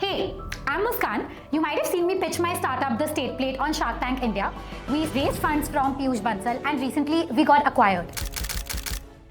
Hey, I'm Muskaan. You might have seen me pitch my startup, The State Plate, on Shark Tank India. We raised funds from Piyush Bansal and recently we got acquired.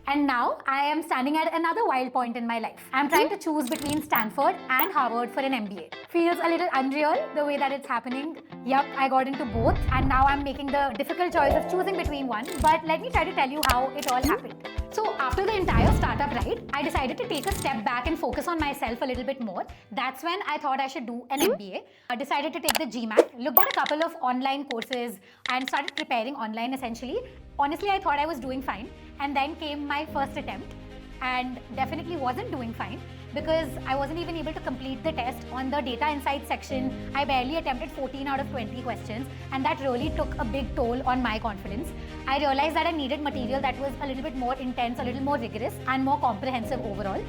And now I am standing at another wild point in my life. I'm trying to choose between Stanford and Harvard for an MBA. Feels a little unreal the way that it's happening. Yup, I got into both and now I'm making the difficult choice of choosing between one. But let me try to tell you how it all happened. So after the entire startup ride, I decided to take a step back and focus on myself a little bit more. That's when I thought I should do an MBA. I decided to take the GMAT, looked at a couple of online courses and started preparing online essentially. Honestly, I thought I was doing fine. And then came my first attempt and definitely wasn't doing fine because I wasn't even able to complete the test on the data insights section. I barely attempted 14 out of 20 questions and that really took a big toll on my confidence. I realized that I needed material that was a little bit more intense, a little more rigorous and more comprehensive overall.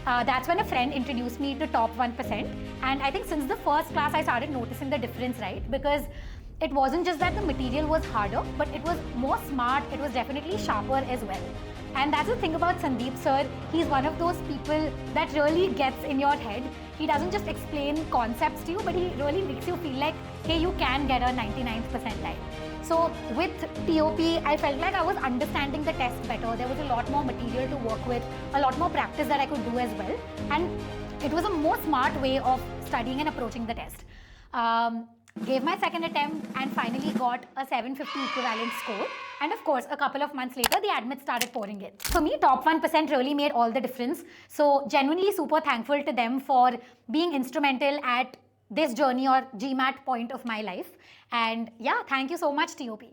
That's when a friend introduced me to Top 1%, and I think since the first class I started noticing the difference, right? Because it wasn't just that the material was harder, but it was more smart, it was definitely sharper as well. And that's the thing about Sandeep sir, he's one of those people that really gets in your head. He doesn't just explain concepts to you, but he really makes you feel like, hey, you can get a 99th percentile. So with TOP, I felt like I was understanding the test better. There was a lot more material to work with, a lot more practice that I could do as well. And it was a more smart way of studying and approaching the test. Gave my second attempt and finally got a 750 equivalent score. And of course, a couple of months later, the admits started pouring in. For me, Top 1% really made all the difference. So genuinely super thankful to them for being instrumental at this journey or GMAT point of my life. And yeah, thank you so much, TOP.